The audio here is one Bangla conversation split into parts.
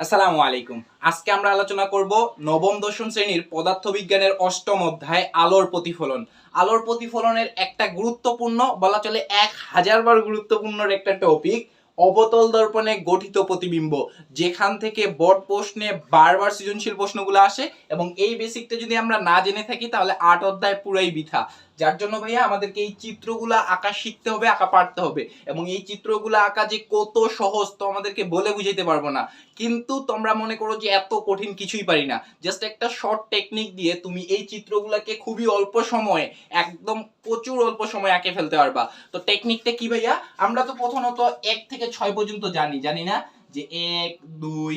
আসসালামু আলাইকুম। আজকে আমরা আলোচনা করব নবম দশম শ্রেণীর পদার্থবিজ্ঞানের অষ্টম অধ্যায় আলোর প্রতিফলন। আলোর প্রতিফলনের একটা গুরুত্বপূর্ণ, বলা চলে 1000 বার গুরুত্বপূর্ণ একটা টপিক, অবতল দর্পণে গঠিত প্রতিবিম্ব, যেখান থেকে বোর্ড প্রশ্নে বারবার সৃজনশীল প্রশ্নগুলো আসে এবং এই বেসিকটা যদি আমরা না জেনে থাকি তাহলে 8 অধ্যায় পুরাই বৃথা। যার জন্য ভাইয়া আমাদেরকে এই চিত্রগুলো আঁকা শিখতে হবে, আঁকা পারতে হবে, এবং এই চিত্রগুলো আঁকা যে কত সহজ তো আমাদেরকে বলে বুঝাইতে পারবো না। কিন্তু তোমরা মনে করো যে এত কঠিন কিছুই পারি না, জাস্ট একটা শর্ট টেকনিক দিয়ে তুমি এই চিত্রগুলোকে খুবই অল্প সময়ে, একদম প্রচুর অল্প সময়ে আঁকে ফেলতে পারবা। তো টেকনিকটা কি ভাইয়া? আমরা তো প্রথমত 1 থেকে 6 পর্যন্ত জানি না যে 1 2,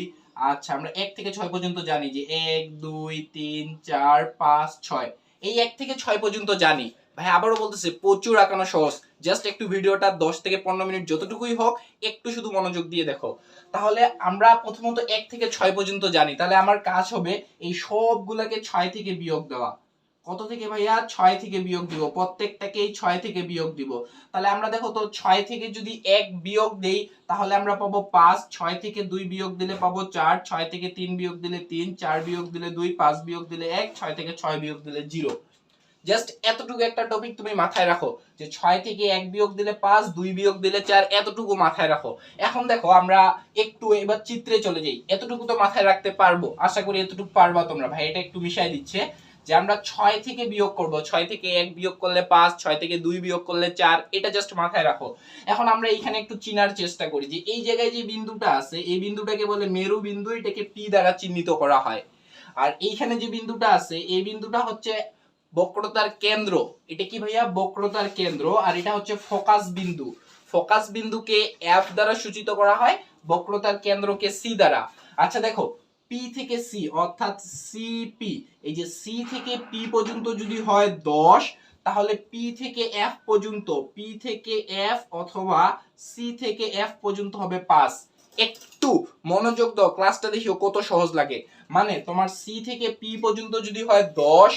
আচ্ছা আমরা 1 থেকে 6 পর্যন্ত জানি যে 1 2 3 4 5 6, এই 1 থেকে 6 পর্যন্ত জানি। ভাই আবারও বলতেছে প্রচুর আঁকানো সহজ, জাস্ট একটু ভিডিওটা 10 থেকে 15 মিনিট যতটুকুই হোক একটু শুধু মনোযোগ দিয়ে দেখো। তাহলে আমরা প্রথমত 1 থেকে 6 পর্যন্ত জানি, তাহলে আমার কাজ হবে এই সবগুলোকে 6 থেকে বিয়োগ দেওয়া। কত থেকে ভাইয়া? 6 থেকে বিয়োগ দিব, প্রত্যেকটাকেই 6 থেকে বিয়োগ দিব। তাহলে আমরা দেখো তো 6 থেকে যদি 1 বিয়োগ দেই তাহলে আমরা পাবো 5, 6 থেকে 2 বিয়োগ দিলে পাবো 4, 6 থেকে 3 বিয়োগ দিলে 3, 4 বিয়োগ দিলে 2, 5 বিয়োগ দিলে 1, 6 থেকে 6 বিয়োগ দিলে 0। জাস্ট এতটুকু একটা টপিক তুমি মাথায় রাখো যে 6 থেকে 1 বিয়োগ দিলে 5, 2 বিয়োগ দিলে 4, এতটুকু মাথায় রাখো। এখন দেখো আমরা একটু এবার চিত্রে চলে যাই। এতটুকু তো মাথায় রাখতে পারবো, আশা করি এতটুকু পারবা তোমরা। ভাই এটা একটু মিশাই দিচ্ছে যে আমরা 6 থেকে বিয়োগ করব, 6 থেকে 1 বিয়োগ করলে 5, 6 থেকে 2 বিয়োগ করলে 4, এটা জাস্ট মাথায় রাখো। এখন আমরা এখানে একটু চিনার চেষ্টা করি যে এই জায়গায় যে বিন্দুটা আছে এই বিন্দুটাকে বলে মেরু বিন্দু, এটাকে পি দ্বারা চিহ্নিত করা হয়। আর এইখানে যে বিন্দুটা আছে এই বিন্দুটা হচ্ছে বক্রতার কেন্দ্র। এটা কি ভাইয়া? বক্রতার কেন্দ্র। আর এটা হচ্ছে ফোকাস বিন্দু। ফোকাস বিন্দুকে এফ দ্বারা সূচিত করা হয়, বক্রতার কেন্দ্রকে সি দ্বারা। আচ্ছা দেখো, পি থেকে সি অর্থাৎ সিপি, এই যে সি থেকে পি পর্যন্ত যদি হয় 10, তাহলে পি থেকে এফ পর্যন্ত, পি থেকে এফ অথবা সি থেকে এফ পর্যন্ত হবে 5। একটু মনোযোগ দাও, ক্লাসটা দেখিও কত সহজ লাগে। মানে তোমার সি থেকে পি পর্যন্ত যদি হয় 10,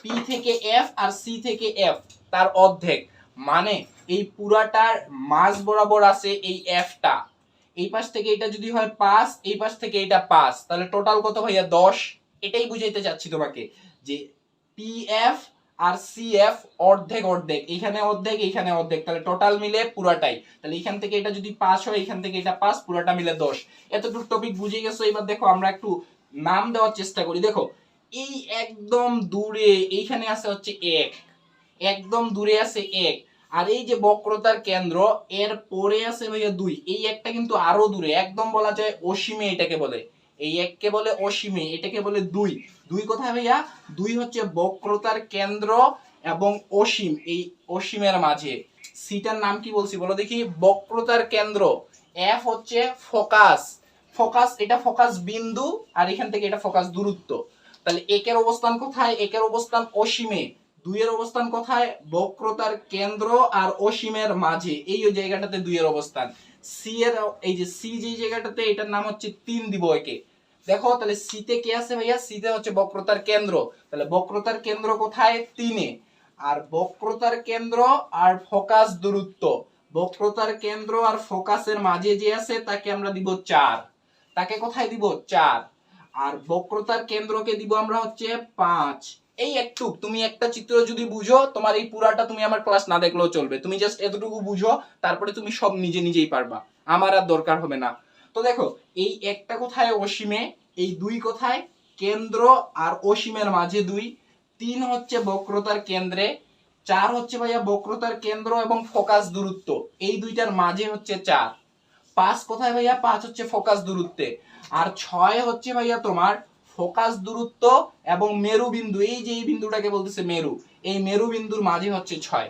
পি থেকে এফ আর সি থেকে এফ তার অর্ধেক, মানে এই পুরাটার মাঝ বরাবর আছে এই এফটা। এই পাশ থেকে এটা যদি হয় 5, এই পাশ থেকে এটা 5, তাহলে টোটাল কত ভাইয়া? 10। এটাই বুঝাইতে চাচ্ছি তোমাকে যে P F R C F অর্ধেক অর্ধেক, এইখানে অর্ধেক এইখানে অর্ধেক, তাহলে টোটাল মিলে পুরাটাই। তাহলে এখান থেকে এটা যদি 5 হয়, এখান থেকে এটা 5, পুরাটা মিলে 10। এতটুকু টপিক বুঝে গেছো। এবার দেখো আমরা একটু নাম দেওয়ার চেষ্টা করি। দেখো এই একদম দূরে এইখানে আছে হচ্ছে 1, একদম দূরে আছে 1। আর এই যে বক্রতার কেন্দ্র এর পরে আছে ভাইয়া 2, এই একটা কিন্তু আরো দূরে, একদম বলা যায় অসীমে এটাকে বলে। এই এককে বলে অসীমে, এটাকে বলে 2। 2 কোথায় ভাইয়া? 2 হচ্ছে বক্রতার কেন্দ্র এবং অসীম, এই অসীমের মাঝে। সিটার নাম কি বলছি বলো দেখি? বক্রতার কেন্দ্র। এফ হচ্ছে ফোকাস, ফোকাস এটা ফোকাস বিন্দু, আর এখান থেকে এটা ফোকাস দূরত্ব। তাহলে একের অবস্থান কোথায়? একের অবস্থান অসীমে। 2 এর অবস্থান কোথায়? বক্রতার কেন্দ্র আর অসীমের মাঝে, এই জায়গাটাতে 2 এর অবস্থান। সি এর এই যে সি যে জায়গাটাতে, এটার নাম হচ্ছে 3 দিব একে। দেখো তাহলে সি তে কে আছে ভাইয়া? সি তে হচ্ছে বক্রতার কেন্দ্র। তাহলে বক্রতার কেন্দ্র কোথায়? 3 এ। আর বক্রতার কেন্দ্র আর ফোকাস দূরত্ব, বক্রতার কেন্দ্র আর ফোকাসের মাঝে যে আছে তাকে আমরা দিব 4। তাকে কোথায় দিব? 4। আর বক্রতার কেন্দ্রকে দিব আমরা হচ্ছে 5। এই একটু তুমি একটা চিত্র যদি বুঝো, তোমার এই পুরাটা তুমি আমার ক্লাস না দেখলেও চলবে, তুমি জাস্ট এতটুকু বুঝো, তারপরে তুমি সব নিজে নিজেই পারবা, আমার আর দরকার হবে না। তো দেখো এই একটা কোথায়? অসীমে। এই 2 কোথায়? কেন্দ্র আর অসীমের মাঝে 2। 3 হচ্ছে বক্রতার কেন্দ্রে। 4 হচ্ছে ভাইয়া বক্রতার কেন্দ্র এবং ফোকাস দূরত্ব, এই দুইটার মাঝে হচ্ছে 4। 5 কোথায় ভাইয়া? 5 হচ্ছে ফোকাস দূরত্বে। আর 6 হচ্ছে ভাইয়া তোমার ফোকাস দূরত্ব এবং মেরু বিন্দু, এই যে এই বিন্দুটাকে বলতেছে মেরু, এই মেরু বিন্দুর মাঝে হচ্ছে 6।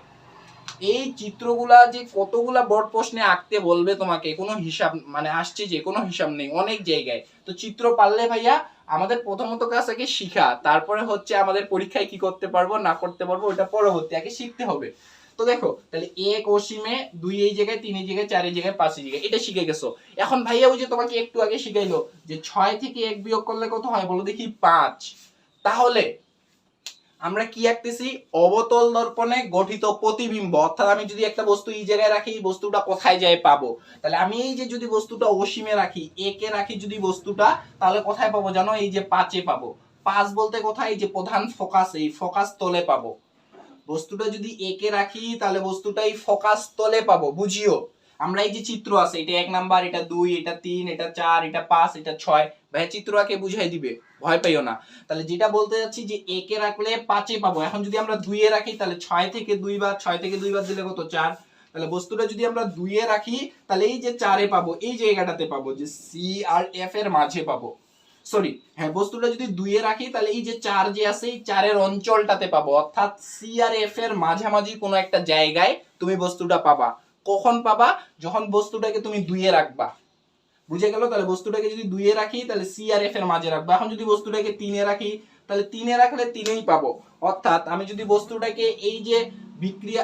এই চিত্রগুলা যে কতগুলা বোর্ড প্রশ্নে আঁকতে বলবে তোমাকে, কোনো হিসাব মানে আসছে যে কোনো হিসাব নেই অনেক জায়গায়। তো চিত্র পারলে ভাইয়া আমাদের প্রথমত কাজ আগে শিখা, তারপরে হচ্ছে আমাদের পরীক্ষায় কি করতে পারবো না করতে পারবো ওটা পরবর্তী, আগে শিখতে হবে। তো দেখো তাহলে 1 অসীমে, 2 এই জায়গায়, 3 এই জায়গায়, 4 এই জায়গায়, 5 এই জায়গায়, এটা শিখে গেছো। এখন ভাইয়া ওই যে তোমাকে একটু আগে শিখাইলো যে 6 থেকে 1 বিয়োগ করলে কত হয় বলো দেখি? 5। তাহলে আমরা কি আঁকতেছি? অবতল দর্পণে গঠিত প্রতিবিম্ব। অর্থাৎ আমি যদি একটা বস্তু এই জায়গায় রাখি, এই বস্তুটা কোথায় যায় পাবো? তাহলে আমি এই যে যদি বস্তুটা অসীমে রাখি, একে রাখি যদি বস্তুটা, তাহলে কোথায় পাবো জানো? এই যে 5 এ পাবো। 5 বলতে কোথায়? এই যে প্রধান ফোকাস, এই ফোকাস তলে পাবো। বস্তুটা যদি একে রাখি তাহলে বস্তুটা এই ফোকাস তলে পাবো। বুঝিও, আমরা এই যে চিত্র আছে, এটা 1 নাম্বার, এটা 2, এটা 3, এটা 4, এটা 5, এটা 6, ভাই চিত্র আঁকে বুঝাই দিবে, ভয় পাইও না। তাহলে যেটা বলতে যাচ্ছি যে একে রাখলে 5 এ পাবো। এখন যদি আমরা 2 এ রাখি তাহলে 6 থেকে 2 বাদ, 6 থেকে 2 বাদ দিলে কত? 4। তাহলে বস্তুটা যদি আমরা 2 এ রাখি তাহলে এই যে 4 এ পাবো, এই জায়গাটাতে পাবো, যে সি আর এফ এর মাঝে পাবো। সরি, হ্যাঁ, বস্তুটা যদি 2 এ রাখি তাহলে এই যে 4 যে আছে, এই 4 এর অঞ্চলটাতে পাবো। অর্থাৎ সি আর এফ এর মাঝামাঝি কোনো একটা জায়গায় তুমি বস্তুটা পাবা। কখন পাবা? যখন বস্তুটাকে তুমি 2 এ রাখবা। বুঝে গেল? তাহলে বস্তুটাকে যদি 2 এ রাখি তাহলে সি আর এফ এর মাঝে রাখবো। এখন যদি বস্তুটাকে 3 এ রাখি তাহলে 3 এ রাখলে 3 এই পাবো। অর্থাৎ আমি যদি বস্তুটাকে এই যে বিক্রিয়া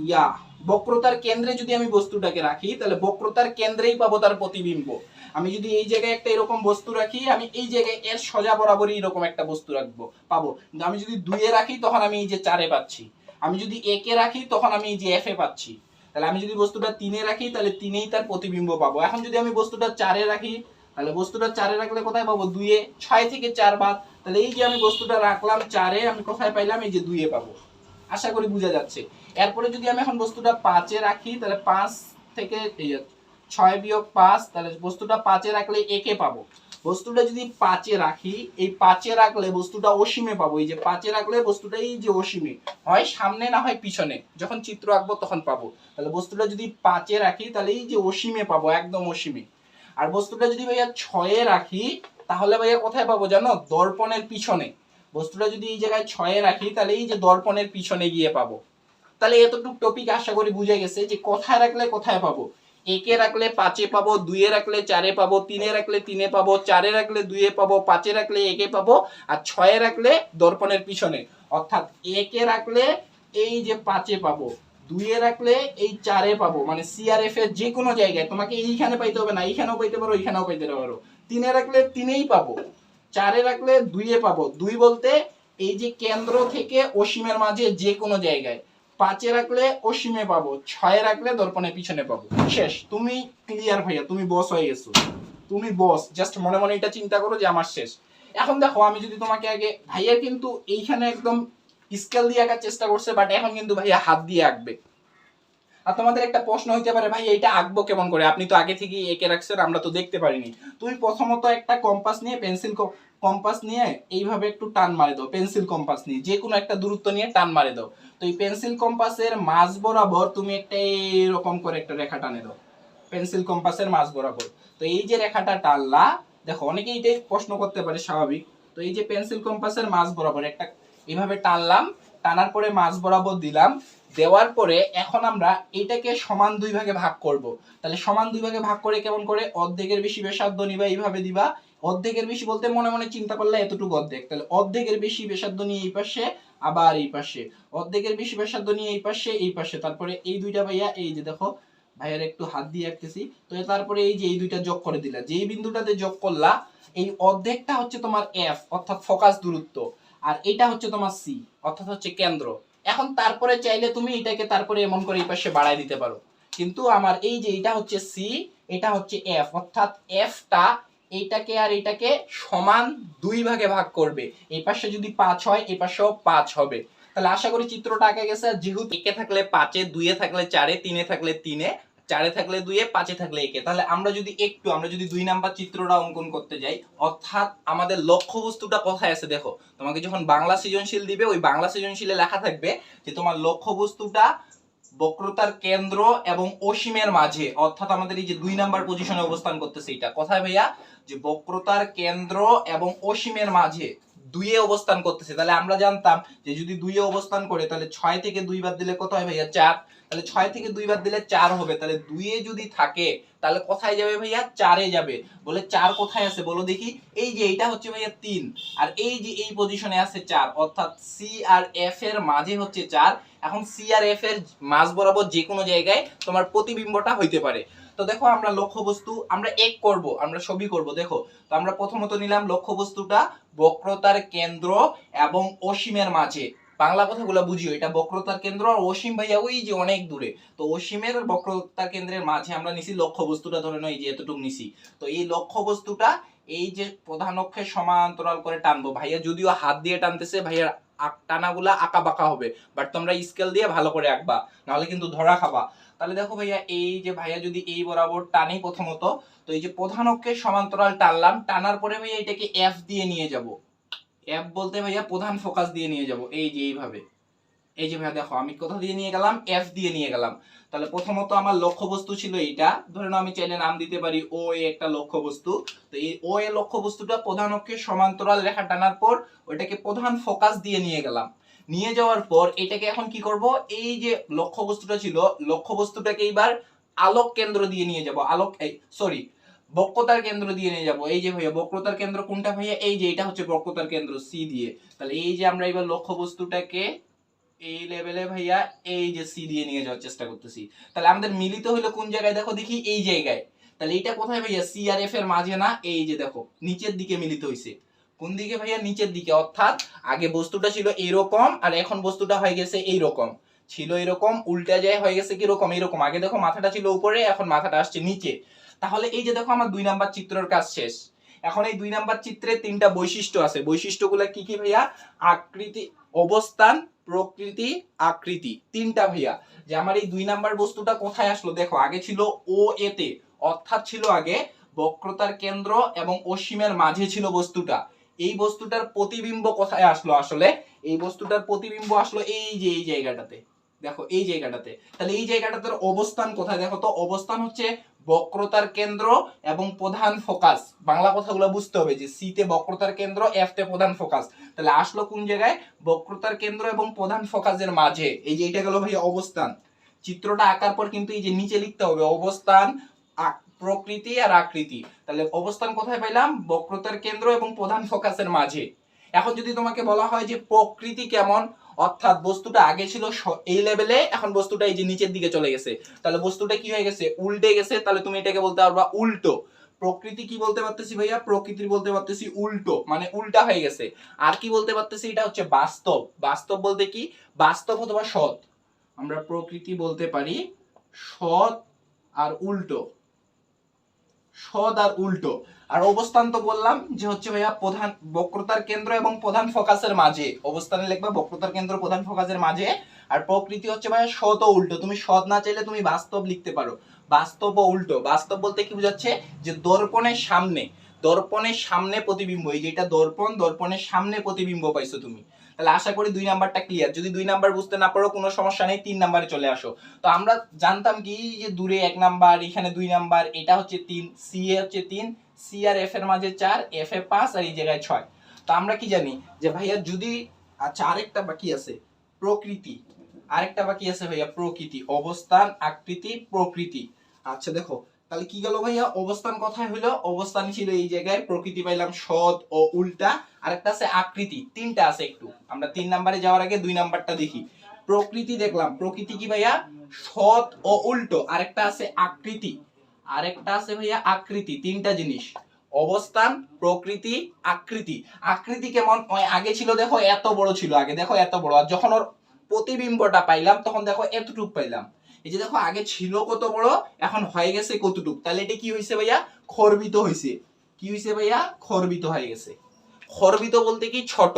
ইয়া বক্রতার কেন্দ্রে যদি আমি বস্তুটাকে রাখি তাহলে বক্রতার কেন্দ্রেই পাবো তার প্রতিবিম্ব। আমি যদি এই জায়গায় একটা এরকম বস্তু রাখি, আমি এই জায়গায় এর সোজা বরাবরই এরকম একটা বস্তু রাখবো, পাবো। কিন্তু আমি যদি 2 এ রাখি তখন আমি এই যে 4 এ পাচ্ছি। আমি যদি 1 এ রাখি তখন আমি এই যে এফ এ পাচ্ছি। তাহলে আমি যদি বস্তুটা 3 এ রাখি তাহলে 3 এই তার প্রতিবিম্ব পাবো। এখন যদি আমি বস্তুটা 4 এ রাখি তাহলে বস্তুটা 4 এ রাখলে কোথায় পাবো? 2 এ। 6 থেকে 4 বাদ, তাহলে এই যে আমি বস্তুটা রাখলাম 4 এ, আমি কোথায় পাইলাম? এই যে 2 এ পাবো। আশা করি বোঝা যাচ্ছে। এরপরে যদি আমি এখন বস্তুটা 5 এ রাখি তাহলে 5 থেকে 6 বিয়োগ 5, তাহলে বস্তুটা 5 এ রাখলে একে পাবো। বস্তুটা যদি 5 এ রাখি, এই 5 এ রাখলে বস্তুটা অসীমে পাবো। এই যে 5 এ রাখলে বস্তুটা এই যে অসীমে, হয় সামনে না হয় পিছনে, যখন চিত্র আঁকবো তখন পাবো। তাহলে বস্তুটা যদি 5 এ রাখি তাহলে এই যে অসীমে পাবো, একদম অসীমে। আর বস্তুটা যদি ভাইয়া 6 এ রাখি তাহলে ভাইয়া কোথায় পাবো জানো? দর্পণের পিছনে। বস্তুটা যদি এই জায়গায় 6 এ রাখি তাহলে এই যে দর্পণের পিছনে গিয়ে পাবো। তাহলে এতটুকু টপিক আশা করি বুঝে গেছে যে কোথায় রাখলে কোথায় পাবো। একে রাখলে 5 এ পাবো, 2 এ রাখলে 4 এ পাবো, 3 এ রাখলে 3 এ পাবো, 4 এ রাখলে 2 এ পাবো, 5 এ রাখলে একে পাবো, আর 6 এ রাখলে দর্পণের পিছনে। অর্থাৎ একে রাখলে এই যে 5 এ পাবো, 2 এ রাখলে এই 4 এ পাবো, মানে সিআরএফ এর যে কোনো জায়গায়। তোমাকে এইখানে পাইতে হবে না, এইখানেও পাইতে পারো, এইখানেও পাইতে পারো। 3 এ রাখলে 3 এই পাবো, 4 এ রাখলে 2 এ পাবো। 2 বলতে এই যে কেন্দ্র থেকে অসীমের মাঝে যে কোনো জায়গায়। 5 এ রাখলে অসীমে পাবো, 6 এ রাখলে দর্পণের পিছনে পাবো। শেষ, তুমি ক্লিয়ার ভাইয়া, তুমি বস হয়ে গেছো। তুমি বস, জাস্ট মনে মনে এটা চিন্তা করো যে আমার শেষ। এখন দেখো, আমি যদি তোমাকে আগে, ভাইয়া কিন্তু এইখানে একদম স্কেল দিয়ে আঁকার চেষ্টা করছে, বাট এখন কিন্তু ভাইয়া হাত দিয়ে আঁকবে। আর তোমাদের একটা প্রশ্ন হইতে পারে, ভাই এটা আঁকবো কেমন করে? আপনি তো আগে থেকেই এঁকে রাখছেন, আমরা তো দেখতে পারিনি। তুমি প্রথমত একটা কম্পাস নিয়ে, পেন্সিল কম্পাস নিয়ে এইভাবে একটু টান মারে দাও। পেন্সিল কম্পাস নিয়ে যে কোনো একটা দূরত্ব নিয়ে টান মারে দাও। তো এই পেন্সিল কম্পাসের মাঝ বরাবর তুমি একটা এরকম করে একটা রেখা টানে দাও, পেন্সিল কম্পাসের মাঝ বরাবর। তো এই যে রেখাটা টানলা, দেখো অনেকেই এটাই প্রশ্ন করতে পারে, স্বাভাবিক। তো এই যে পেন্সিল কম্পাসের মাঝ বরাবর একটা এইভাবে টানলাম, টানার পরে মাঝ বরাবর দিলাম। দেওয়ার পরে এখন আমরা এটাকে সমান 2 ভাগে ভাগ করব। তাহলে সমান 2 ভাগে ভাগ করে কেমন করে? অর্ধেকের বেশি ব্যাসার্ধ নিবা, এইভাবে দিবা। অর্ধেকের বেশি বলতে মনে মনে চিন্তা করলে এতটুকু অর্ধেক, তাহলে অর্ধেকের বেশি ব্যাসার্ধ নিয়ে এই পাশে, আবার এই পাশে অর্ধেকের বেশি ব্যাসার্ধ নিয়ে এই পাশে, এই পাশে। তারপরে এই দুইটা ভাইয়া, এই যে দেখো ভাইয়ার একটু হাত দিয়ে আঁকতেছি, তো তারপরে এই যে এই দুইটা যোগ করে দিলা, যেই বিন্দুটাতে যোগ করলা, এই অর্ধেকটা হচ্ছে তোমার এফ, অর্থাৎ ফোকাস দূরত্ব, আর এটা হচ্ছে তোমার সি, অর্থাৎ হচ্ছে কেন্দ্র। এখন তারপরে চাইলে তুমি এটাকে তারপরে এমন করে এই পাশে বাড়ায় দিতে পারো, কিন্তু আমার এই যে এটা হচ্ছে সি, এটা হচ্ছে এফ, অর্থাৎ এফটা এইটাকে আর এটাকে সমান 2 ভাগে ভাগ করবে। এই পাশে যদি 5 হয়, এই পাশেও 5 হবে। তাহলে আশা করি চিত্রটা আঁকে গেছে। যেহেতু একে থাকলে 5 এ, 2 এ থাকলে 4 এ, 3 এ থাকলে 3 এ, 4 এ থাকলে 2 এ, 5 এ থাকলে একে। তাহলে আমরা যদি 2 নাম্বার চিত্রটা অঙ্কন করতে যাই, অর্থাৎ আমাদের লক্ষ্যবস্তুটা কোথায় আছে দেখো। তোমাকে যখন বাংলা সৃজনশীল দিবে, ওই বাংলা সৃজনশীলে লেখা থাকবে যে তোমার লক্ষ্যবস্তুটা বক্রতার কেন্দ্র এবং অসীমের মাঝে, অর্থাৎ আমাদের এই যে 2 নাম্বার পজিশনে অবস্থান করতেছে। এটা কোথায় ভাইয়া? যে বক্রতার কেন্দ্র এবং অসীমের মাঝে 2 এ অবস্থান করতেছে। তাহলে আমরা জানতাম যে যদি 2 এ অবস্থান করে তাহলে 6 থেকে 2 বাদ দিলে কত হয় ভাইয়া? 4। তাহলে 6 থেকে 2 বাদ দিলে 4 হবে। তাহলে 2 এ যদি থাকে তাহলে কোথায় যাবে ভাইয়া? 4 এ যাবে। বলে 4 কোথায় আছে বলো দেখি? এই যে এটা হচ্ছে ভাইয়া 3, আর এই যে এই পজিশনে আছে 4, অর্থাৎ সি আর এফ এর মাঝে হচ্ছে 4। এখন সি আর এফ এর মাঝ বরাবর যে কোনো জায়গায় তোমার প্রতিবিম্বটা হইতে পারে। তো দেখো আমরা লক্ষ্যবস্তু আমরা এক করব, আমরা ছবি করব। দেখো তো আমরা প্রথমত নিলাম লক্ষ্যবস্তুটা বক্রতার কেন্দ্র এবং অসীমের মাঝে। বাংলা কথাগুলো বুঝিও, এটা বক্রতার কেন্দ্র আর অসীম ভাইয়া ওই যে অনেক দূরে। তো অসীমের বক্রতার কেন্দ্রের মাঝে আমরা নিছি লক্ষ্যবস্তুটা, ধরে নাও এই যে এতটুকু নিছি। তো এই লক্ষ্যবস্তুটা এই যে প্রধান অক্ষের সমান্তরাল করে টানবো। ভাইয়া যদিও হাত দিয়ে টানতেছে, ভাইয়া টানাগুলা আঁকা বাঁকা হবে, বাট তোমরা স্কেল দিয়ে ভালো করে আঁকবা, নাহলে কিন্তু ধরা খাবা। তাহলে দেখো ভাইয়া এই যে ভাইয়া যদি এই বরাবর টানি প্রথমত, তো এই যে প্রধান অক্ষের সমান্তরাল টানলাম, টানার পরে ভাইয়া এটাকে এফ দিয়ে নিয়ে যাব। এফ বলতে ভাইয়া প্রধান ফোকাস দিয়ে নিয়ে যাব, এই যে এইভাবে। এই যে ভাইয়া দেখো আমি কোথা দিয়ে নিয়ে গেলাম, এফ দিয়ে নিয়ে গেলাম। তাহলে প্রথমত আমার লক্ষ্যবস্তু ছিল এইটা, ধরে নাও আমি চাইলে নাম দিতে পারি ও এ একটা লক্ষ্যবস্তু। তো এই ও এ লক্ষ্যবস্তুটা প্রধান অক্ষের সমান্তরাল রেখা টানার পর ওইটাকে প্রধান ফোকাস দিয়ে নিয়ে গেলাম। নিয়ে যাওয়ার পর এটাকে এখন কি করব, এই যে লক্ষ্যবস্তুটা ছিল, লক্ষ্যবস্তুটাকে এইবার আলোক কেন্দ্র দিয়ে নিয়ে যাব। আলোক সরি বক্রতার কেন্দ্র দিয়ে নিয়ে যাব। এই যে ভাইয়া বক্রতার কেন্দ্র কোনটা ভাইয়া, এই যে এটা হচ্ছে বক্রতার কেন্দ্র, সি দিয়ে। তাহলে এই যে আমরা এবার লক্ষ্যবস্তুটাকে এই লেভেলে ভাইয়া এই যে সি দিয়ে নিয়ে যাওয়ার চেষ্টা করতেছি। তাহলে আমাদের মিলিত হলো কোন জায়গায়, দেখো দেখি এই জায়গায়। তাহলে এটা কোথায় ভাইয়া, সি আর এফ এর মাঝে না, এই যে দেখো নিচের দিকে মিলিত হইছে। কোন দিকে ভাইয়া, নিচের দিকে। অর্থাৎ আগে বস্তুটা ছিল এইরকম আর এখন বস্তুটা হয়ে গেছে এইরকম। ছিল এরকম, উল্টা যায় হয়ে গেছে কি রকম, এরকম। আগে দেখো মাথাটা ছিল উপরে, এখন মাথাটা আসছে নিচে। তাহলে এই যে দেখো আমার 2 নাম্বার চিত্রের কাজ শেষ। এখন এই 2 নাম্বার চিত্রে 3টা বৈশিষ্ট্য আছে। বৈশিষ্ট্যগুলো কি কি ভাইয়া, আকৃতি, অবস্থান, প্রকৃতি, আকৃতি, 3টা ভাইয়া। যে আমার এই 2 নাম্বার বস্তুটা কোথায় আসলো, দেখো আগে ছিল ও এ তে, অর্থাৎ ছিল আগে বক্রতার কেন্দ্র এবং অসীমের মাঝে ছিল বস্তুটা। এই বস্তুটার প্রতিবিম্ব কোথায় আসলো, আসলে এই বস্তুটার প্রতিবিম্ব আসলো এই যে এই জায়গাটাতে। দেখো এই জায়গাটাতে। তাহলে এই জায়গাটাতে অবস্থান কোথায়, দেখো তো অবস্থান হচ্ছে বক্রতার কেন্দ্র এবং প্রধান ফোকাস। বাংলা কথাগুলো বুঝতে হবে যে সি তে বক্রতার কেন্দ্র, এফ তে প্রধান ফোকাস। তাহলে আসলো কোন জায়গায়, বক্রতার কেন্দ্র এবং প্রধান ফোকাসের মাঝে। এই যে এটা গেল ভাই অবস্থান। চিত্রটা আঁকার পর কিন্তু এই যে নিচে লিখতে হবে অবস্থান, প্রকৃতি আর আকৃতি। তাহলে অবস্থান কোথায় পাইলাম, বক্রতার কেন্দ্র এবং প্রধান ফোকাসের মাঝে। এখন যদি তোমাকে বলা হয় যে প্রকৃতি কেমন, অর্থাৎ বস্তুটা আগে ছিল এই লেভেলে, এখন বস্তুটা এই যে নিচের দিকে চলে গেছে, তাহলে বস্তুটা কি হয়ে গেছে, উল্টে গেছে। তাহলে তুমি এটাকে বলতে পারবা উল্টো। প্রকৃতি কি বলতে পারতেছি ভাইয়া, প্রকৃতির বলতে পারতেছি উল্টো, মানে উল্টা হয়ে গেছে। আর কি বলতে পারতেছি, এটা হচ্ছে বাস্তব। বাস্তব বলতে কি, বাস্তব অথবা সৎ। আমরা প্রকৃতি বলতে পারি সৎ আর উল্টো, সৎ আর উল্টো। আর অবস্থান তো বললাম যে হচ্ছে ভাইয়া প্রধান বক্রতার কেন্দ্র এবং প্রধান ফোকাসের মাঝে। অবস্থানে লিখবা বক্রতার কেন্দ্র প্রধান ফোকাসের মাঝে। আর প্রকৃতি হচ্ছে ভাইয়া সৎ ও উল্টো। তুমি সৎ না চাইলে তুমি বাস্তব লিখতে পারো। বাস্তব ও উল্টো। বাস্তব বলতে কি বোঝাচ্ছে, যে দর্পণের সামনে, দর্পণের সামনে প্রতিবিম্ব। এই যে এটা দর্পণ, দর্পণের সামনে প্রতিবিম্ব পাইছো তুমি। তাহলে আশা করি 2 নাম্বারটা ক্লিয়ার। যদি 2 নাম্বার বুঝতে না পারো কোনো সমস্যা নেই, 3 নাম্বারে চলে আসো। তো আমরা জানতাম কি যে দূরে 1 নাম্বার, এখানে 2 নাম্বার, এটা হচ্ছে 3, সি এ হচ্ছে 3, সি আর এফ এর মাঝে 4, এফ এ 5 আর এই জায়গায় 6। তো আমরা কি জানি যে ভাইয়া যদি, আচ্ছা আরেকটা বাকি আছে প্রকৃতি, আরেকটা বাকি আছে ভাইয়া প্রকৃতি। অবস্থান, আকৃতি, প্রকৃতি। আচ্ছা দেখো তাহলে কি গেল ভাইয়া, অবস্থান কোথায় হলো, অবস্থান ছিল এই জায়গায়, প্রকৃতি পাইলাম সৎ ও উল্টা, আরেকটা আছে আকৃতি। 3টা আছে। একটু আমরা 3 নাম্বারে যাওয়ার আগে 2 নাম্বারটা দেখি। প্রকৃতি দেখলাম, প্রকৃতি কি ভাইয়া, সৎ ও উল্টো। আরেকটা আছে আকৃতি, আরেকটা আছে ভাইয়া আকৃতি। 3টা জিনিস, অবস্থান, প্রকৃতি, আকৃতি। আকৃতি কেমন, ওই আগে ছিল দেখো এত বড় ছিল, আগে দেখো এত বড়, আর যখন ওর প্রতিবিম্বটা পাইলাম তখন দেখো এতটুক পাইলাম। এই যে দেখো আগে ছিল কত বড়, এখন হয়ে গেছে কতটুক। তাহলে এটা কি হইছে ভাইয়া, খর্বিত হইছে। কি হইছে ভাইয়া, খর্বিত হয়ে গেছে। খর্বিত বলতে কি, ছোট।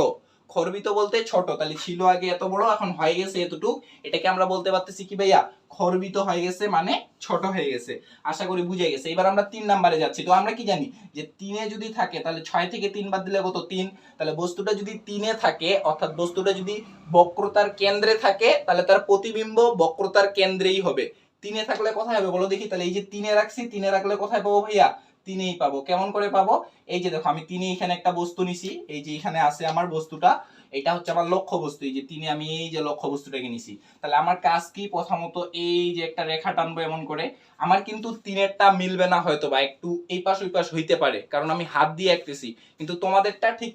খর্বিত বলতে ছোট। তাহলে ছিল আগে এত বড়, এখন হয়ে গেছে এতটুক। এটাকে আমরা বলতে পারতেছি কি ভাইয়া, খর্বিত হয়ে গেছে, মানে ছোট হয়ে গেছে। আশা করি বুঝে গেছে। এবার আমরা 3 নাম্বারে যাচ্ছি। তো আমরা কি জানি যে 3 এ যদি থাকে তাহলে 6 থেকে 3 বাদ দিলে কত, 3। তাহলে বস্তুটা যদি 3 এ থাকে, অর্থাৎ বস্তুটা যদি বক্রতার কেন্দ্রে থাকে, তাহলে তার প্রতিবিম্ব বক্রতার কেন্দ্রেই হবে। 3 এ থাকলে কোথায় হবে বলো দেখি। তাহলে এই যে 3 এ রাখছি, 3 এ রাখলে কোথায় পাবো ভাইয়া, 3 এই পাবো। কেমন করে পাবো, এই যে দেখো আমি 3 এ এখানে একটা বস্তু নিছি, এই যে এখানে আছে আমার বস্তুটা, এটা হচ্ছে আমার লক্ষ্য বস্তু। এই যে 3 এ আমি এই যে লক্ষ্য বস্তুটাকে নিছি। তাহলে আমার কাজ কি, প্রথমত এই যে একটা রেখা টানবো এমন করে। আমার কিন্তু 3 এরটা মিলবে না হয়তো, বা একটু এই পাশ ওই পাশ হইতে পারে, কারণ আমি হাত দিয়ে আঁকতেছি। কিন্তু তোমাদেরটা ঠিক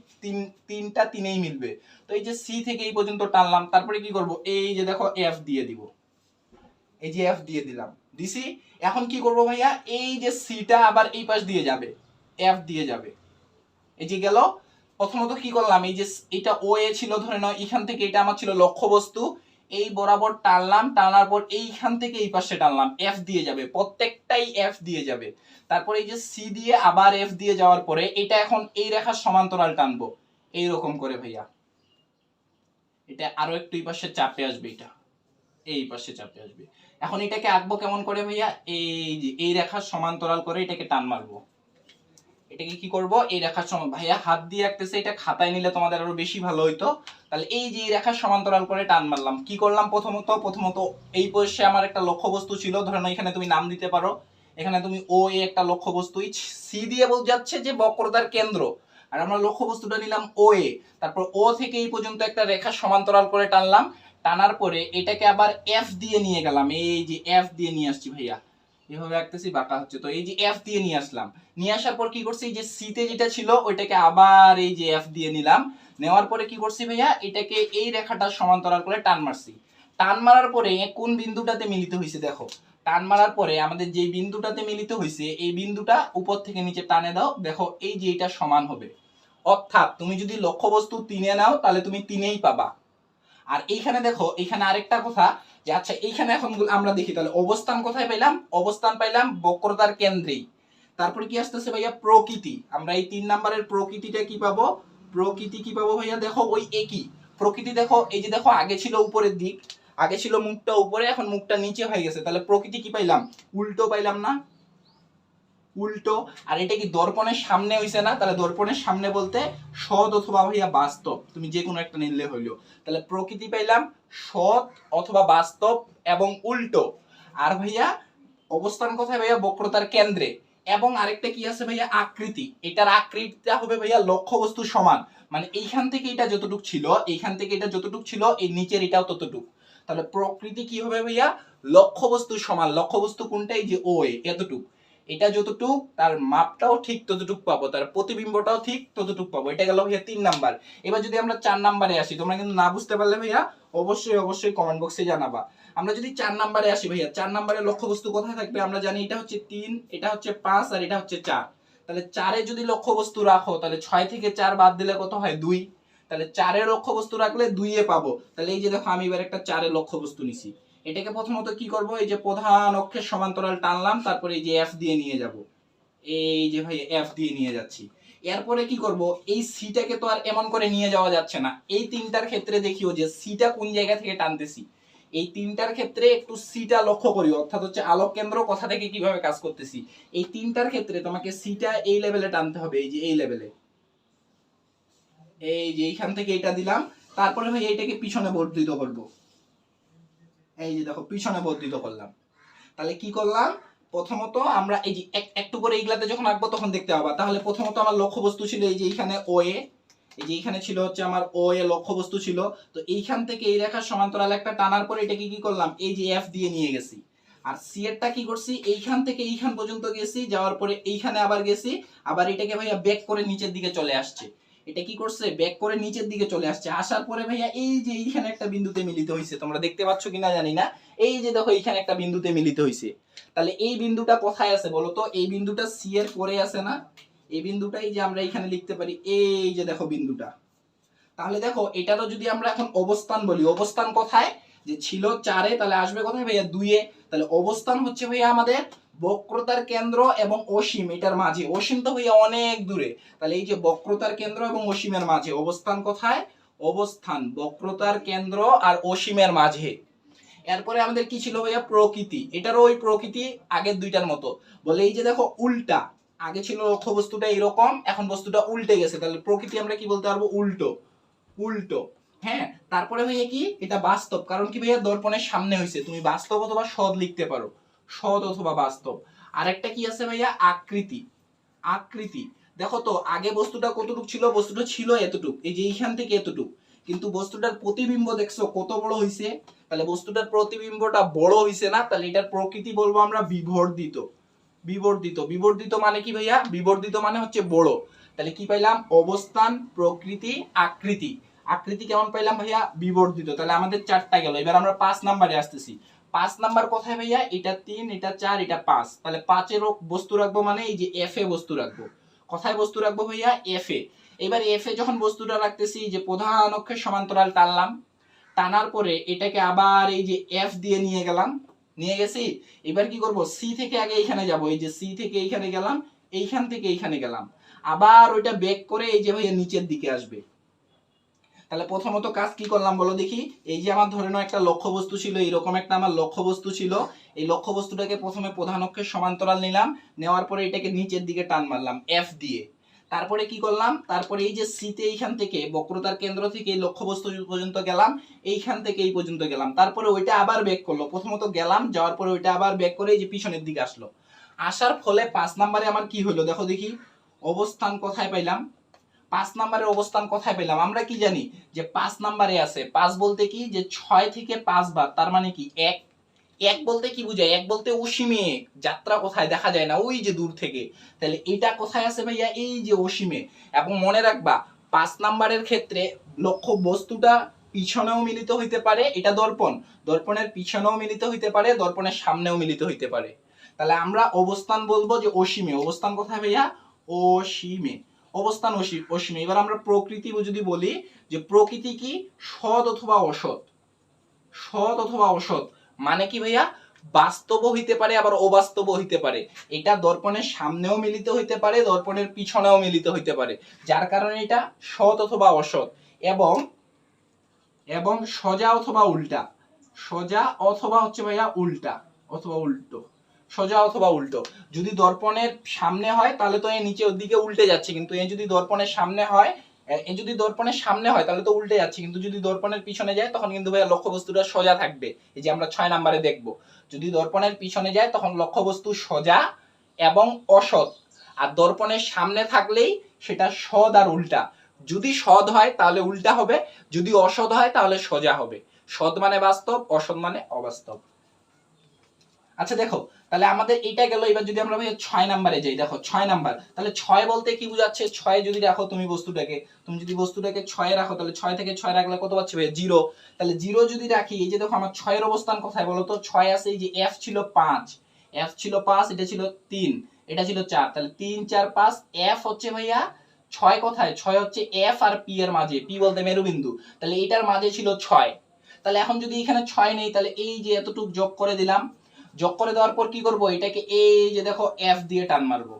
তিনটা 3 এই মিলবে। তো এই যে সি থেকে এই পর্যন্ত টানলাম, তারপরে কি করব, এই যে দেখো এফ দিয়ে দিব। এই যে এফ দিয়ে দিলাম, দিছি। এখন কি করব ভাইয়া, এই যে সিটা আবার এই পাশ দিয়ে যাবে, এফ দিয়ে যাবে। এই যে গেল। প্রথমত কি করলাম, এই যে এটা ও এ ছিল ধরে নাও, এখান থেকে এটা আমার ছিল লক্ষ্যবস্তু, এই বরাবর টানলাম, টানার পর এইখান থেকে এই পাশে টানলাম, এফ দিয়ে যাবে, প্রত্যেকটাই এফ দিয়ে যাবে। তারপর এই যে সি দিয়ে আবার এফ দিয়ে যাওয়ার পরে এটা এখন এই রেখার সমান্তরাল টানবো এইরকম করে ভাইয়া। এটা আরো একটু এই পাশে চাপে আসবে, এটা এই পাশে চাপে আসবে। এখন এটাকে আঁকবো কেমন করে ভাইয়া, এই যে এই রেখার সমান্তরাল করে এটাকে টান মারবো। এটাকে কি করব, এই রেখার সমান, ভাইয়া হাত দিয়ে আঁকতেছে, এটা খাতায় নিলে তোমাদের আরো বেশি ভালো হইতো। তাহলে এই যে এই রেখার সমান্তরাল করে টান মারলাম। কি করলাম, প্রথমত এই পাশে আমার একটা লক্ষ্যবস্তু ছিল, ধরে নাও এখানে তুমি নাম দিতে পারো, এখানে তুমি ও এ একটা লক্ষ্যবস্তু, সি দিয়ে বোঝাচ্ছে যে বক্রতার কেন্দ্র, আর আমরা লক্ষ্যবস্তুটা নিলাম ও এ। তারপর ও থেকে এই পর্যন্ত একটা রেখা সমান্তরাল করে টানলাম, টানার পরে এটাকে আবার এফ দিয়ে নিয়ে গেলাম, এই যে এফ দিয়ে নিয়ে আসছি ভাইয়া, এভাবে আঁকতেছি বাঁকা হচ্ছে, তো এই যে এফ দিয়ে নিয়ে আসলাম। নিয়ে আসার পর কি করছি, এই যে সি তে যেটা ছিল ওইটাকে আবার এই যে এফ দিয়ে নিলাম। নেওয়ার পরে কি করছি ভাইয়া, এটাকে এই রেখাটা সমান্তরাল করে টান মারছি। টান মারার পরে কোন বিন্দুটাতে মিলিত হয়েছে দেখো, টান মারার পরে আমাদের যে বিন্দুটাতে মিলিত হয়েছে এই বিন্দুটা উপর থেকে নিচে টানে দাও, দেখো এই যে এটা সমান হবে। অর্থাৎ তুমি যদি লক্ষ্যবস্তু 3-এ নাও তাহলে তুমি 3-এই পাবা। আর এইখানে দেখো, এইখানে আরেকটা কথা, যে আচ্ছা এইখানে এখন আমরা দেখি তাহলে অবস্থান কোথায় পেলাম, অবস্থান পাইলাম বক্রতার কেন্দ্রেই। তারপরে কি আসতেছে ভাইয়া, প্রকৃতি। আমরা এই 3 নাম্বারের প্রকৃতিটা কি পাবো, প্রকৃতি কি পাবো ভাইয়া, দেখো ওই একই প্রকৃতি। দেখো এই যে দেখো, আগে ছিল উপরের দিক, আগে ছিল মুখটা উপরে, এখন মুখটা নিচে হয়ে গেছে, তাহলে প্রকৃতি কি পাইলাম, উল্টো পাইলাম না, উল্টো। আর এটা কি দর্পণের সামনে হইছে না, তাহলে দর্পণের সামনে বলতে সৎ অথবা ভাইয়া বাস্তব, তুমি যে কোনো একটা নিলে হইলো। তাহলে প্রকৃতি পাইলাম সৎ অথবা বাস্তব এবং উল্টো। আর ভাইয়া অবস্থান কোথায় ভাইয়া, বক্রতার কেন্দ্রে। এবং আরেকটা কি আছে ভাইয়া, আকৃতি। এটার আকৃতিটা হবে ভাইয়া লক্ষ্যবস্তু সমান, মানে এইখান থেকে এটা যতটুক ছিল, এইখান থেকে এটা যতটুক ছিল, এই নিচের এটাও ততটুক। তাহলে প্রকৃতি কি হবে ভাইয়া, লক্ষ্যবস্তু সমান। লক্ষ্যবস্তু কোনটা, এই যে ও এতটুক, এটা যতটুক তার মাপটাও ঠিক ততটুক পাবো, তার প্রতিবিম্বটাও ঠিক ততটুক পাবো। এটা গেল ভাইয়া 3 নাম্বার। এবার যদি আমরা 4 নাম্বারে আসি, তোমরা কিন্তু না বুঝতে পারলে ভাইয়া অবশ্যই কমেন্ট বক্সে জানাবা। আমরা যদি 4 নাম্বারে আসি ভাইয়া, 4 নাম্বারে লক্ষ্যবস্তু কোথায় থাকবে, আমরা জানি এটা হচ্ছে 3, এটা হচ্ছে 5 আর এটা হচ্ছে 4। তাহলে 4-এ যদি লক্ষ্যবস্তু রাখো তাহলে 6 থেকে 4 বাদ দিলে কত হয়, 2। তাহলে 4-এ লক্ষ্যবস্তু রাখলে 2-এ পাবো। তাহলে এই যে দেখো, আমি এবার একটা 4-এ লক্ষ্যবস্তু নিছি। এটাকে প্রথমত কি করব, এই যে প্রধান অক্ষের সমান্তরাল টানলাম, তারপরে এই যে এফ দিয়ে নিয়ে যাব, এই যে ভাই এফ দিয়ে নিয়ে যাচ্ছি। এরপরে কি করব, এই সিটাকে তো আর এমন করে নিয়ে যাওয়া যাচ্ছে না, এই তিনটার ক্ষেত্রে দেখিও যে সিটা কোন জায়গা থেকে টানতেছি। এই তিনটার ক্ষেত্রে একটু সিটা লক্ষ্য করি, অর্থাৎ হচ্ছে আলোক কেন্দ্র কথা থেকে কিভাবে কাজ করতেছি। এই তিনটার ক্ষেত্রে তোমাকে সিটা এই লেভেলে টানতে হবে, এই যে এই লেভেলে, এই যে এইখান থেকে এটা দিলাম। তারপরে ভাই এইটাকে পিছনে বর্ধিত করব, এই যে দেখো পিছনে বর্ধিত করলাম। তাহলে কি করলাম, প্রথমত আমরা এই যে একটু করে এইগুলাতে যখন আঁকবো তখন দেখতে পাবা। তাহলে প্রথমত আমার লক্ষ্যবস্তু ছিল এই যে এইখানে ও এ, এই যে এইখানে ছিল হচ্ছে আমার ও এ লক্ষ্যবস্তু ছিল। তো এইখান থেকে এই রেখার সমান্তরাল একটা টানার পরে এটাকে কি করলাম, এই যে এফ দিয়ে নিয়ে গেছি। আর সি এরটা কি করছি, এইখান থেকে এইখান পর্যন্ত গেছি, যাওয়ার পরে এইখানে আবার গেছি, আবার এটাকে ভাইয়া ব্যাক করে নিচের দিকে চলে আসছে। এটা কি করছে, ব্যাক করে নিচের দিকে চলে আসছে। আসার পরে ভাইয়া এই যে এইখানে একটা বিন্দুতে মিলিত হয়েছে, তোমরা দেখতে পাচ্ছ কিনা জানি না, এই যে দেখো এইখানে একটা বিন্দুতে মিলিত হয়েছে। তাহলে এই বিন্দুটা কোথায় আছে বলতো, এই বিন্দুটা সি এর পরে আছে না, এই বিন্দুটা এই যে আমরা এখানে লিখতে পারি, এই যে দেখো বিন্দুটা। তাহলে দেখো এটারও যদি আমরা এখন অবস্থান বলি, অবস্থান কোথায়, যে ছিল 4-এ, তাহলে আসবে কোথায় ভাইয়া, 2-এ। তাহলে অবস্থান হচ্ছে ভাইয়া আমাদের বক্রতার কেন্দ্র এবং অসীম এটার মাঝে। অসীম তো ভাইয়া অনেক দূরে, তাহলে এই যে বক্রতার কেন্দ্র এবং অসীমের মাঝে অবস্থান কোথায়, অবস্থান বক্রতার কেন্দ্র আর অসীমের মাঝে। এরপরে আমাদের কি ছিল ভাইয়া, প্রকৃতি। এটারও ওই প্রকৃতি আগের দুইটার মতো, বলে এই যে দেখো উল্টা, আগে ছিল লক্ষ্য বস্তুটা এরকম, এখন বস্তুটা উল্টে গেছে, তাহলে প্রকৃতি আমরা কি বলতে পারবো, উল্টো, উল্টো। হ্যাঁ, তারপরে ভাইয়া কি, এটা বাস্তব, কারণ কি ভাইয়া দর্পণের সামনে হয়েছে, তুমি বাস্তব অথবা সৎ লিখতে পারো, সৎ অথবা বাস্তব। আরেকটা কি আছে ভাইয়া, আকৃতি। আকৃতি দেখো তো, আগে বস্তুটা কতটুক ছিল, বস্তুটা ছিল এতটুক, এই যে এইখান থেকে এতটুক, কিন্তু বস্তুটার প্রতিবিম্ব দেখছো কত বড় হইছে, তাহলে বস্তুটার প্রতিবিম্বটা বড় হইছে না, তাহলে এটার প্রকৃতি বলবো আমরা বিবর্ধিত। বিবর্ধিত, বিবর্ধিত মানে কি ভাইয়া, বিবর্ধিত মানে হচ্ছে বড়। তাহলে কি পাইলাম, অবস্থান, প্রকৃতি, আকৃতি। আকৃতি কেমন পাইলাম ভাইয়া, বিবর্ধিত। তাহলে আমাদের 4টা গেল। এবার আমরা 5 নাম্বারে আসতেছি। 5 নাম্বার কোথায় ভাইয়া? এটা 3, এটা 4, এটা 5। তাহলে 5 এর বস্তু রাখবো মানে এই যে এফ এ বস্তু রাখবো। কোথায় বস্তু রাখবো ভাইয়া? এফ এ। এবার এফ এ যখন বস্তুটা রাখতেছি, যে প্রধান অক্ষের সমান্তরাল টানলাম, টানার পরে এটাকে আবার এই যে এফ দিয়ে নিয়ে গেলাম, নিয়ে গেছি। এবার কি করব? সি থেকে আগে এইখানে যাব, এই যে সি থেকে এইখানে গেলাম, এইখান থেকে এইখানে গেলাম, আবার ওইটা ব্যাক করে এই যে ভাইয়া নিচের দিকে আসবে। তাহলে প্রথমত কাজ কি করলাম বলো দেখি। এই যে আমার ধরে নাও একটা লক্ষ্যবস্তু ছিল, এইরকম একটা আমার লক্ষ্যবস্তু ছিল। এই লক্ষ্যবস্তুটাকে প্রথমে প্রধান অক্ষের সমান্তরাল নিলাম, নেওয়ার পরে এটাকে নিচের দিকে টান মারলাম এফ দিয়ে। তারপরে কি করলাম? তারপরে এই যে সিতে এইখান থেকে বক্রতার কেন্দ্র থেকে এই লক্ষ্যবস্তু পর্যন্ত গেলাম, এইখান থেকে এই পর্যন্ত গেলাম, তারপরে ওইটা আবার ব্যাক করলো। প্রথমত গেলাম, যাওয়ার পরে ওইটা আবার ব্যাক করে এই যে পিছনের দিকে আসলো। আসার ফলে 5 নম্বরে আমার কি হলো দেখো দেখি। অবস্থান কোথায় পাইলাম? 5 নম্বরের অবস্থান কোথায় পেলাম? আমরা কি জানি যে 5 নম্বরে আছে। 5 বলতে কি? যে 6 থেকে 5 বার, তার মানে কি 1। 1 বলতে কি বুঝায়? 1 বলতে অসীমে, যাত্রা কোথায় দেখা যায় না, ওই যে দূর থেকে। তাহলে এটা কোথায় আছে ভাইয়া? এই যে অসীমে। এবং মনে রাখবা 5 নম্বরের ক্ষেত্রে লক্ষ্য বস্তুটা পিছনেও মিলিত হইতে পারে, এটা দর্পণ, দর্পণের পিছনেও মিলিত হইতে পারে, দর্পণের সামনেও মিলিত হইতে পারে। তাহলে আমরা অবস্থান বলবো যে অসীমে। অবস্থান কোথায় ভাইয়া? অসীমে। অবস্থান অসীমে। এবার আমরা প্রকৃতি যদি বলি, যে প্রকৃতি কি? সৎ অথবা অসৎ। সৎ অথবা অসৎ মানে কি ভাইয়া? বাস্তব হইতে পারে, আবার অবাস্তব হইতে পারে। এটা দর্পণের সামনেও মিলিত হইতে পারে, দর্পণের পিছনেও মিলিত হইতে পারে, যার কারণে এটা সৎ অথবা অসৎ। এবং এবং সোজা অথবা উল্টা। সোজা অথবা হচ্ছে ভাইয়া উল্টা, অথবা উল্টো। সোজা অথবা উল্টো। যদি দর্পণের সামনে হয় তাহলে তো এই নিচের দিকে উল্টে যাচ্ছে, কিন্তু এই যদি দর্পণের সামনে হয়, এই যদি দর্পণের সামনে হয় তাহলে তো উল্টে যাচ্ছে, কিন্তু যদি দর্পণের পিছনে যায় তখন কিন্তু ভাইয়া লক্ষ্যবস্তুটা সোজা থাকবে। এই যে আমরা 6 নম্বরে দেখব, যদি দর্পণের পিছনে যায় তখন লক্ষ্যবস্তু সোজা এবং অসৎ, আর দর্পণের সামনে থাকলেই সেটা সৎ আর উল্টা। যদি সৎ হয় তাহলে উল্টা হবে, যদি অসৎ হয় তাহলে সোজা হবে। সৎ মানে বাস্তব, অসৎ মানে অবাস্তব। আচ্ছা দেখো, তাহলে আমাদের এইটা গেল। এবার যদি আমরা ভাই 6 নম্বরে যাই, দেখো 6 নাম্বার। তাহলে 6 বলতে কি বোঝাচ্ছে? 6 যদি রাখো তুমি বস্তুটাকে, তুমি যদি বস্তুটাকে 6 এ রাখো, তাহলে 6 থেকে 6 রাখলে কত পাচ্ছি ভাই? 0। তাহলে 0 যদি রাখি, এই যে দেখো আমার 6 এর অবস্থান কোথায় বলো তো? 6 আছে এই যে এফ ছিল 5, এফ ছিল 5, এটা ছিল 3, এটা ছিল 4। তাহলে 3 4 5, এফ হচ্ছে ভাইয়া 6 কোথায়? 6 হচ্ছে এফ আর পি এর মাঝে, পি বলতে মেরুবিন্দু। তাহলে এটার মাঝে ছিল 6। তাহলে এখন যদি এখানে 6 নেই, তাহলে এই যে এতটুকু যোগ করে দিলাম। যোগ করে দেওয়ার পর কি করব? এটাকে এই যে দেখো এফ দিয়ে টান মারবো।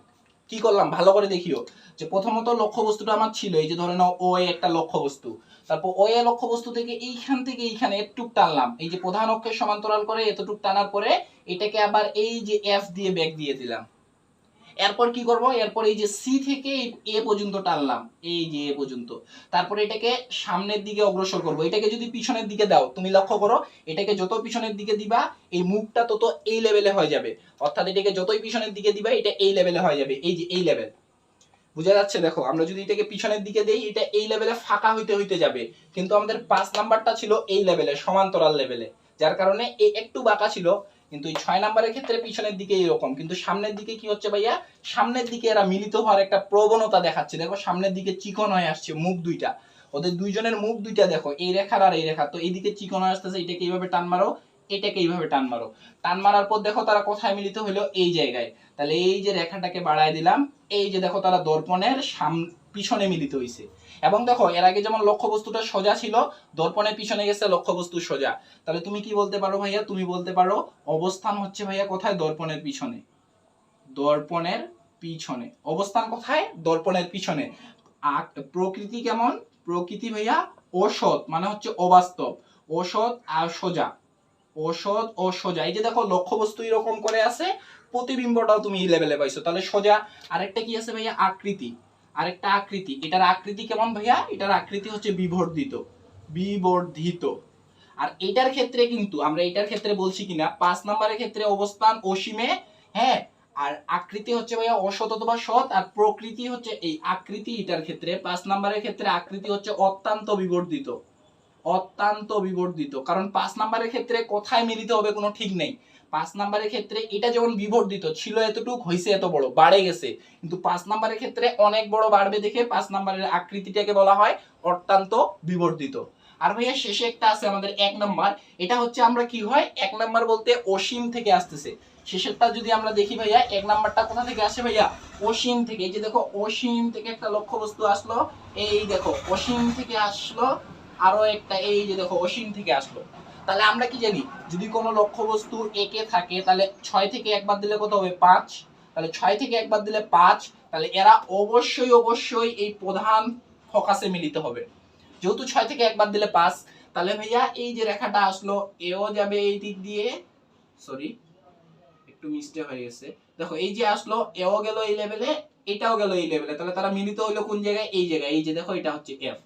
কি করলাম ভালো করে দেখিও। যে প্রথমত লক্ষ্যবস্তুটা আমার ছিল, এই যে ধরে নাও ও একটা লক্ষ্যবস্তু, তারপর ও লক্ষ্যবস্তু থেকে এইখান থেকে এইখানে একটুক টানলাম, এই যে প্রধান অক্ষের সমান্তরাল করে এতটুক টানার পরে এটাকে আবার এই যে এফ দিয়ে ব্যাক দিয়ে দিলাম। এরপর কি করব? এরপর এই যে সি থেকে এ পর্যন্ত টানলাম, এই যে এ পর্যন্ত। তারপর এটাকে সামনের দিকে অগ্রসর করব। এটাকে যদি পিছনের দিকে দাও, তুমি লক্ষ্য করো, এটাকে যত পিছনের দিকে দিবা এই মুখটা তত এই লেভেলে হয়ে যাবে। অর্থাৎ এটাকে যতই পিছনের দিকে দিবা এটা এই লেভেলে হয়ে যাবে, এই যে এই লেভেল। বুঝা যাচ্ছে? দেখো আমরা যদি এটাকে পিছনের দিকে দেই, এটা এই লেভেলে ফাঁকা হইতে হইতে যাবে, কিন্তু আমাদের 5 নাম্বারটা ছিল এই লেভেলে, সমান্তরাল লেভেলে, যার কারণে একটু বাঁকা ছিল। কিন্তু এই 6 নাম্বারের ক্ষেত্রে পিছনের দিকে এরকম, কিন্তু সামনের দিকে কি হচ্ছে ভাইয়া? সামনের দিকে এরা মিলিত হওয়ার একটা প্রবণতা দেখাচ্ছে। দেখো সামনের দিকে চিকন হয়ে আসছে মুখ দুইটা, ওদের দুইজনের মুখ দুইটা দেখো, এই রেখার আর এই রেখা, তো এইদিকে চিকন হয়ে আসতেছে। এটাকে এইভাবে টান মারো, এটাকে এইভাবে টান মারো। টান মারার পর দেখো তারা কোথায় মিলিত হলো? এই জায়গায়। তাহলে এই যে রেখাটাকে বাড়ায় দিলাম, এই যে দেখো তারা দর্পণের পিছনে মিলিত হইছে। এবং দেখো এর আগে যেমন লক্ষ্যবস্তুটা সোজা ছিল, দর্পণের পিছনে গেছে লক্ষ্যবস্তু সোজা। তাহলে তুমি কি বলতে পারো ভাইয়া? তুমি বলতে পারো অবস্থান হচ্ছে ভাইয়া কোথায়? দর্পণের পিছনে। দর্পণের পিছনে অবস্থান কোথায়? দর্পণের পিছনে। প্রকৃতি কেমন? প্রকৃতি ভাইয়া অসৎ, মানে হচ্ছে অবাস্তব। অসৎ আর সোজা, অসৎ ও সোজা। এই যে দেখো লক্ষ্যবস্তু এরকম করে আছে, প্রতিবিম্বটাও তুমি এই লেভেলে পাইছো, তাহলে সোজা। আরেকটা কি আছে ভাইয়া? আকৃতি। আরেকটা আকৃতি। এটার আকৃতি কেমন ভাইয়া? এটার আকৃতি হচ্ছে বিবর্ধিত, বিবর্ধিত। আর এটার ক্ষেত্রে কিন্তু আমরা এটার ক্ষেত্রে বলছি কিনা, 5 নম্বরের ক্ষেত্রে অবস্থান অসীমে, হ্যাঁ, আর আকৃতি হচ্ছে ভাইয়া অসৎ অথবা সৎ, আর প্রকৃতি হচ্ছে এই আকৃতি। এটার ক্ষেত্রে 5 নম্বরের ক্ষেত্রে আকৃতি হচ্ছে অত্যন্ত বিবর্ধিত, অত্যন্ত বিবর্ধিত। কারণ 5 নাম্বারের ক্ষেত্রে কোথায় মিলিত হবে কোনো ঠিক নেই। 5 নাম্বারের ক্ষেত্রে এটা যেমন বিবর্ধিত ছিল, এতটুক হইছে, এত বড় বাড়ে গেছে, কিন্তু 5 নাম্বারের ক্ষেত্রে অনেক বড় বাড়বে দেখে 5 নাম্বারের আকৃতিটাকে বলা হয় অত্যন্ত বিবর্ধিত। আর ভাইয়া শেষে একটা আছে আমাদের 1 নাম্বার, এটা হচ্ছে আমরা কি হয় 1 নাম্বার বলতে অসীম থেকে আসতেছে। শেষেরটা যদি আমরা দেখি ভাইয়া 1 নাম্বারটা কোথা থেকে আসে ভাইয়া, অসীম থেকে। এই যে দেখো অসীম থেকে একটা লক্ষ্যবস্তু আসলো, এই দেখো অসীম থেকে আসলো, আরো একটা এই যে দেখো অসীম থেকে আসলো। তাহলে আমরা কি জানি, যদি কোনো লক্ষ্যবস্তু একে থাকে তাহলে 6 থেকে একবার দিলে কত হবে 5, তাহলে 6 থেকে একবার দিলে 5, তাহলে এরা অবশ্যই অবশ্যই এই প্রধান ফোকাসে মিলিত হবে। যেহেতু 6 থেকে একবার দিলে 5, তাহলে ভাইয়া এই যে রেখাটা আসলো এও যাবে এই দিক দিয়ে, সরি একটু মিস্টেক হয়ে গেছে, দেখো এই যে আসলো এও গেল এই লেভেলে, এটাও গেল এই লেভেলে, তাহলে তারা মিলিত হলো কোন জায়গায়, এই জায়গায়। এই যে দেখো এটা হচ্ছে এফ।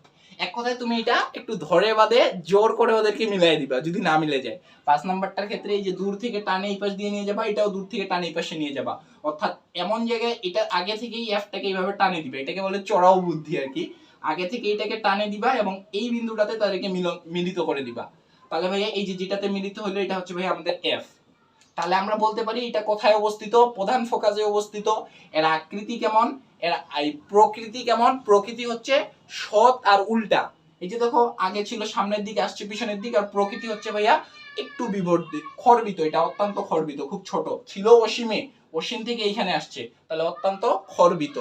এক কথায় তুমি এটা একটু ধরে বাদে জোর করে ওদেরকে মিলাই দিবা যদি না মিলে যায়। 5 নাম্বারটার ক্ষেত্রে এই যে দূর থেকে টানে এই পাশ দিয়ে নিয়ে যাবা, এটাও দূর থেকে টানে এই পাশে নিয়ে যাবা, অর্থাৎ এমন জায়গায় এটা আগে থেকেই এফটাকে এইভাবে টানে দিবে, এটাকে বলে চড়াও বুদ্ধি আর কি। আগে থেকে এটাকে টানে দিবা এবং এই বিন্দুটাতে তাদেরকে মিলিত করে দিবা। তাহলে ভাইয়া এই যে যেটাতে মিলিত হলো এটা হচ্ছে ভাই আমাদের এফ। তাহলে আমরা বলতে পারি এটা কোথায় অবস্থিত, প্রধান ফোকাসে অবস্থিত। এর আকৃতি কেমন, এর প্রকৃতি কেমন, প্রকৃতি হচ্ছে সৎ আর উল্টা। এই যে দেখো আগে ছিল সামনের দিকে, আসছে পিছনের দিকে। আর প্রকৃতি হচ্ছে ভাইয়া একটু বিবর্তিত, খর্বিত, এটা অত্যন্ত খর্বিত, খুব ছোট ছিল অসীমে, অসীম থেকে এইখানে আসছে, তাহলে অত্যন্ত খর্বিত।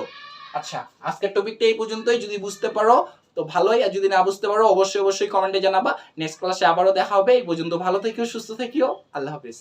আচ্ছা, আজকের টপিকটা এই পর্যন্তই। যদি বুঝতে পারো তো ভালোই, আর যদি না বুঝতে পারো অবশ্যই অবশ্যই কমেন্টে জানাবা। নেক্সট ক্লাসে আবারও দেখা হবে। এই পর্যন্ত ভালো থেকো, সুস্থ থেকো, আল্লাহ হাফেজ।